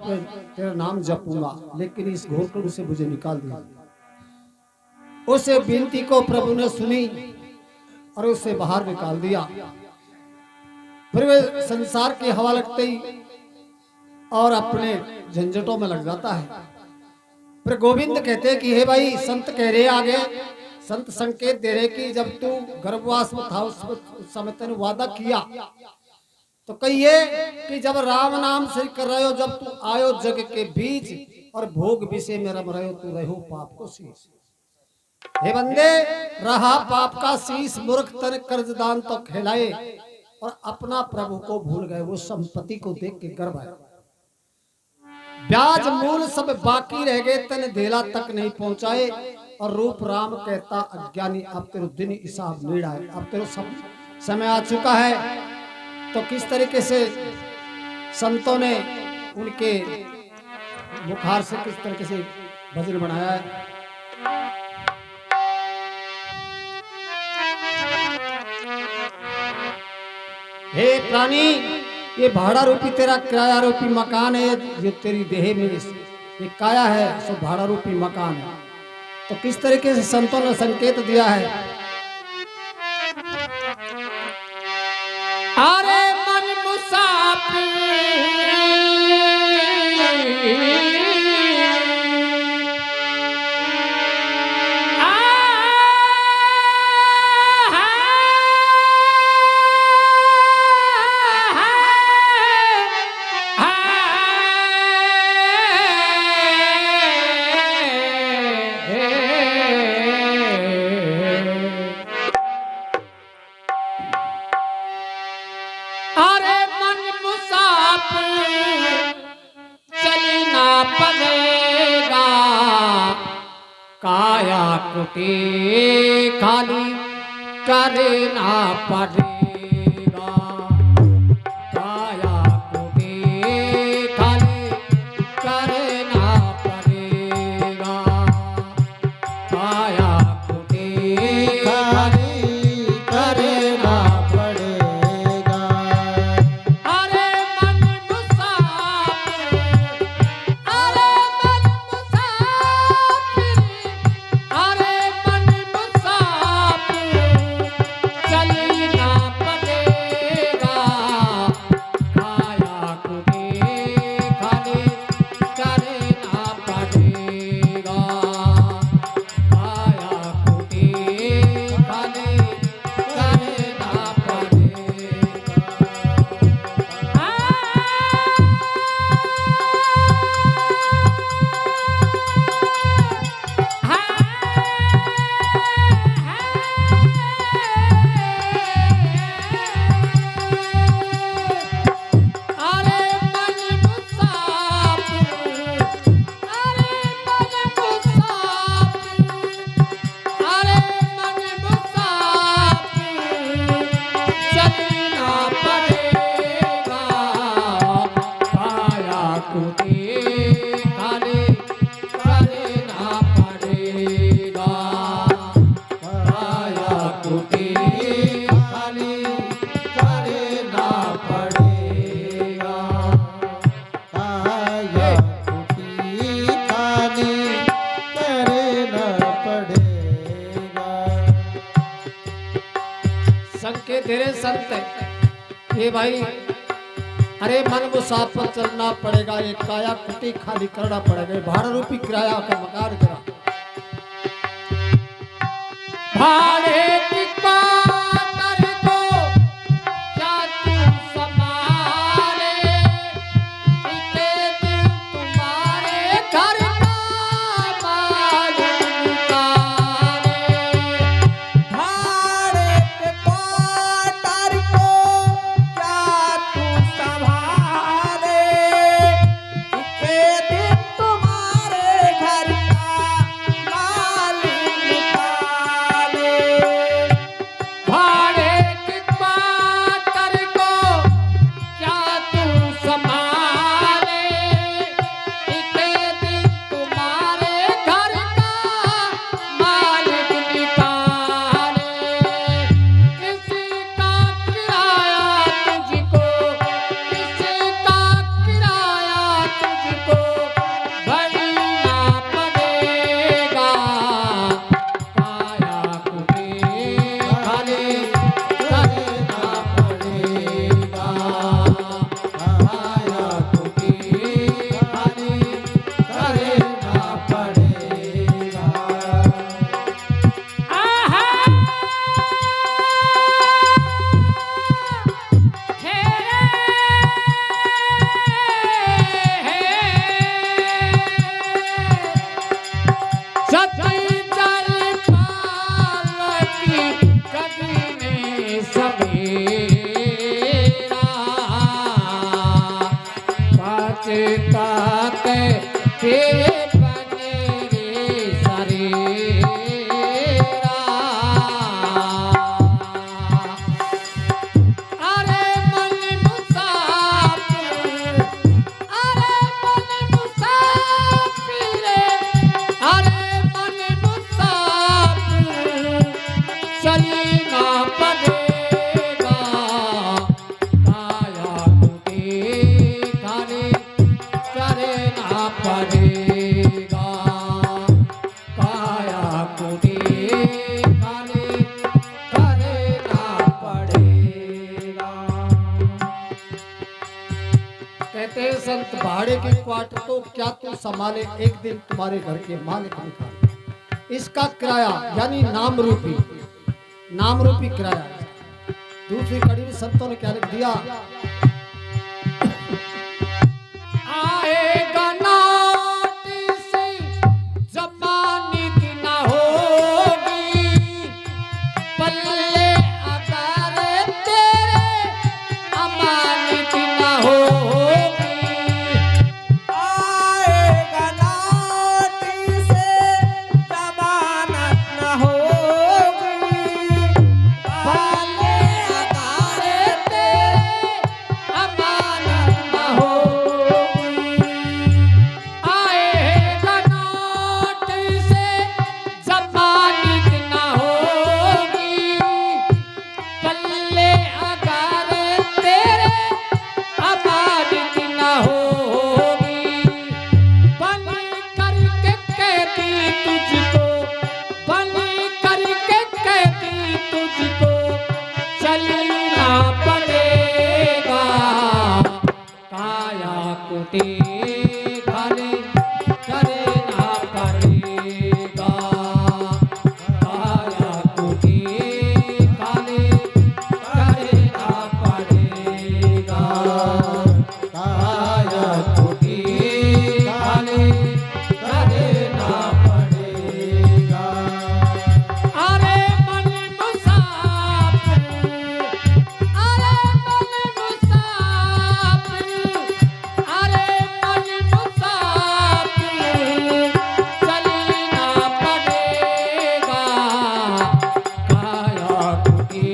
में तेरा नाम जपूंगा, लेकिन इस घोरकुंड से मुझे निकाल दिया। उसे विनती को प्रभु ने सुनी और उसे बाहर निकाल दिया। फिर वे संसार की हवा लगते ही और अपने झंझटों में लग जाता है। फिर गोविंद कहते हैं कि हे भाई, संत कह रहे आगे, संत संकेत दे रहे कि जब तू गर्भवास में था उस समय तेने वादा किया, तो कहिए कि जब राम नाम से कर रहे हो, जब तू आयो जग के बीच और भोग विषय में रम रहे हो, तू रहो पाप को शीश। हे बंदे, रहा पाप का शीश, मूर्ख तन कर्जदान तो खिलाए और अपना प्रभु को भूल गए। वो संपत्ति को देख के गर्व आया, ब्याज मूल सब बाकी रह गए, तन धेला तक नहीं पहुंचाए। और रूप राम कहता अज्ञानी, अब तेरे दिन हिसाब नीड़ आए। अब तेरे सब समय आ चुका है। तो किस तरीके से संतों ने उनके बुखार से किस तरीके से भजन बनाया है। हे प्राणी, ये भाड़ा रूपी तेरा किराया रूपी मकान है, जो तेरी देह में ये काया है, सो भाड़ा रूपी मकान है। तो किस तरीके से संतों ने संकेत दिया है। अरे मन मुसाफिर काया कुटी खाली करना पड़ेगा। काया कुटी खाली करना पड़ेगा। काया कुटी खाली करना पड़ेगा। अरे मन मुसाफिर, अरे मन मुसाफिर, अरे मन मुसाफिर, चलना पड़ेगा। काया कुटी खाली करना पड़ेगा। काया कुटी खाली करना अरे मन मुसाफिर, अरे मन मुसाफिर, अरे मन मुसाफिर, चलना पड़ेगा। काया कुटी खाली करना पड़ेगा। काया कुटी खाली करना पड़ेगा। काया कुटी खाली करना पड़ेगा। संकेत दे रहे संत, हे भाई, अरे मन मुसाफिर चलना पड़ेगा, ये काया कुटी खाली करना पड़ेगा। ये भाड़ा रूपी किराया का मकान तेरा, भाड़े की क्वार्टर को क्या तू संभाले, इतने दिन तुम्हारे घर का मालूम निकाले। भाड़े के क्वार्टर को क्या तू संभाले, इतने दिन तुम्हारे घर का माल निकाले। के बने रे शरीरा। अरे मन मुसाफिर, अरे मन मुसाफिर, अरे मन मुसाफिर चलना पड़ेगा। काया तुझे खाने करना पड़ेगा। काया तुझे खाने करना पड़ेगा। कहते हैं संत भाड़े के क्वार्टर तो क्या तू संभाले, एक दिन तुम्हारे घर के मालिक निकाल। इसका किराया यानी नाम रूपी किराया। दूसरी कड़ी में संतों ने क्या लिख दिया, आएगा नोटिस जमानत न होगी। पल्ले अगर तेरे अमानत न होगी। आएगा नोटिस जमानत न होगी। पल्ले अगर तेरे अमानत न होगी। आएगा नोटिस जमानत न होगी। पल्ले अगर तेरे अमानत न होगी। बन करके कहती तुझको, बन करके कहती तुझको चलना पड़ेगा। काया कुटी खाने करना पड़ेगा। काया कुटी खाने करना पड़ेगा। काया कुटी खाने करना पड़ेगा। अरे मन मुसाफिर, अरे मन मुसाफिर, अरे मन मुसाफिर चलना पड़ेगा। काया कुटी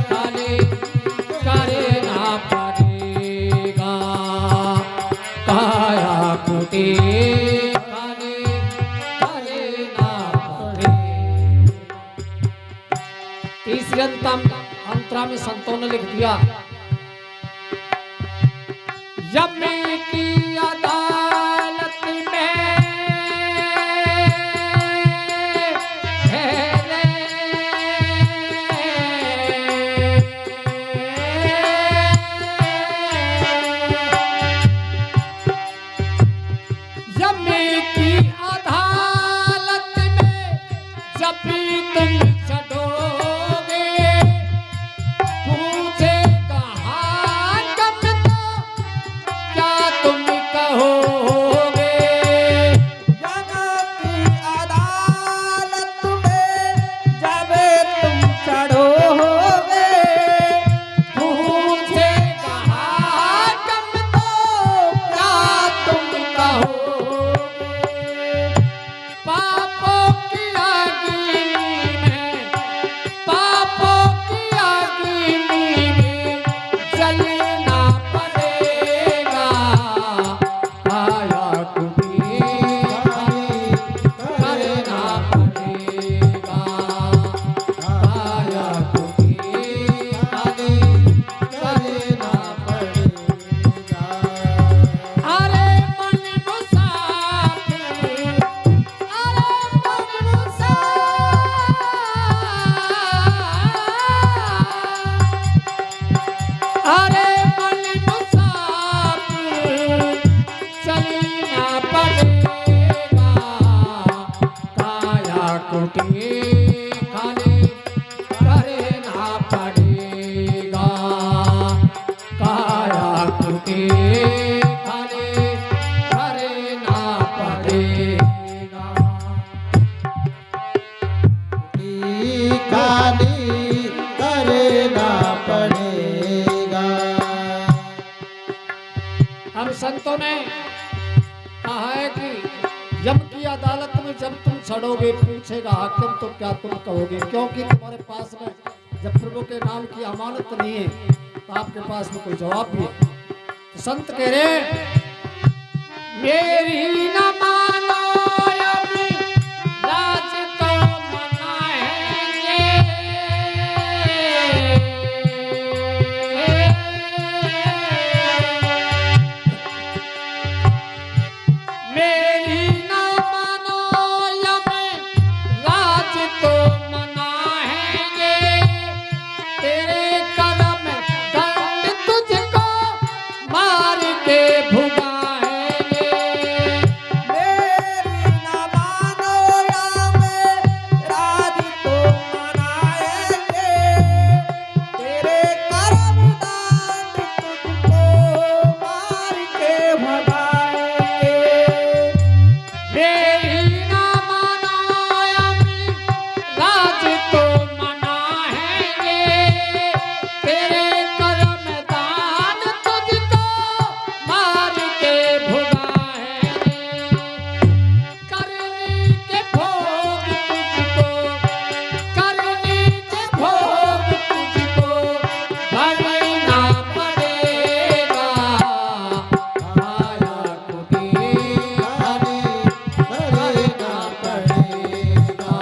खाने करना पड़ेगा। काया कुटी खाने करना पड़ेगा। तीसरी अंतरा में संतों ने लिख दिया, यमी की अदालत में ठहरे। यमी की अदालत में जब भी तुम चढ़ोगे। पूछेगा हाकम तो क्या तुम कहोगे। जगत की अदालत में जब तुम चढ़ोगे। पूछेगा हाकम तो क्या तुम कहोगे। पापों की अग्नि में, पापों की अग्नि में जलना पड़ेगा। काया कुटी करना पड़ेगा। काया कुटी करना पड़ेगा। अरे मन मुसाफिर, अरे मन मुसाफिर, अरे मन मुसाफिर चलना पड़ेगा। काया कुटी खाने करना पड़ेगा। काया कुटी खाने करना पड़ेगा। खाली करना पड़ेगा। अब संतों ने कहा है कि यम की अदालत में जब तुम चढ़ोगे पूछेगा हाकिम तो क्या तुम कहोगे, क्योंकि तुम्हारे पास में जब प्रभु के नाम की अमानत नहीं है तो आपके पास में कोई जवाब भी है। तो संत कह रहे मेरी न मानो अभी राज तो मनाएंगे, मेरी न मानो अभी राज तो मनाएंगे, तेरे कदम दंड तुझको मार के भुगाएंगे। मेरी न मानो या में राज तो मनाएंगे, तेरे कर्म दान तुझको मार के भगाएंगे। मेरी न मानो अभी राज तो मनाएंगे, तेरे कर्म दान तुझको मार के भुगाएंगे। करनी के भोग तुझको, करनी के भोग तुझको भरना पड़ेगा, आया कुटी करना पड़ेगा,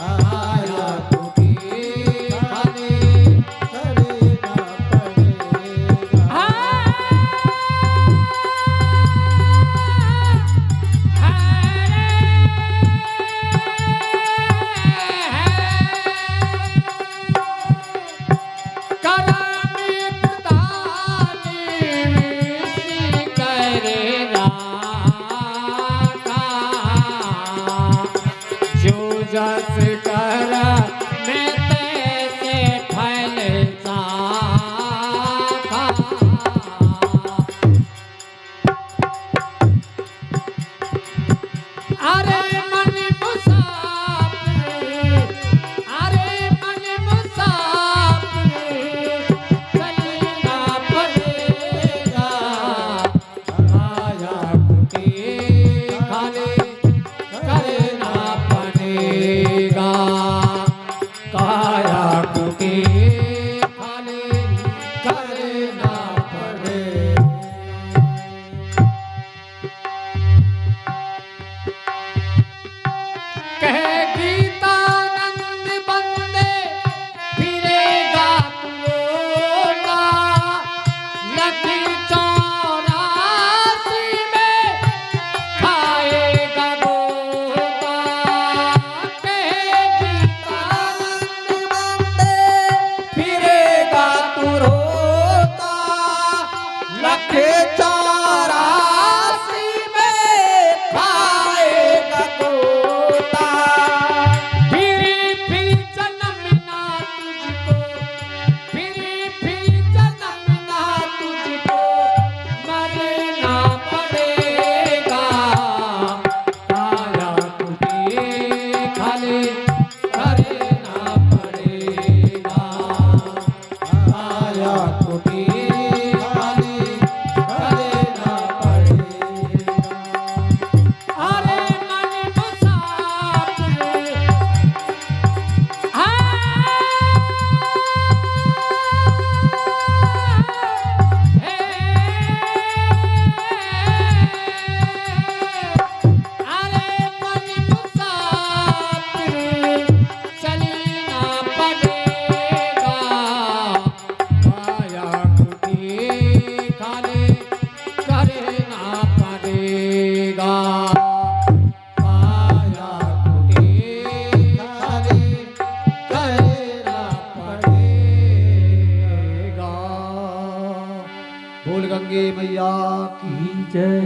आया कुटी करना पड़ेगा। जस कर मैं तैसे फैलता था। अरे मन मुसाफिर, अरे मन मुसाफिर चलना पड़ेगा, आया कुटी खाली करना पड़ेगा, काया कुटी खाली करना पड़ेगा। कह गीतानंद बंदे फिरेगा तू रोता, लखी 84 में खाएगा गोता। कह गीतानंद बंदे फिरेगा तू रोता, लखी 84 में खाएगा गोता। फिर जन्मना तुझको, फिर जन्मना तुझको मरना पड़ेगा, काया कुटी खाली करना पड़ेगा, काया कुटी खाली करना पड़ेगा। अरे मन मुसाफिर, अरे मन मुसाफिर चलना पड़ेगा, काया कुटी खाली करना पड़ेगा, काया कुटी खाली करना पड़ेगा। बोल गंगे मैया की जय।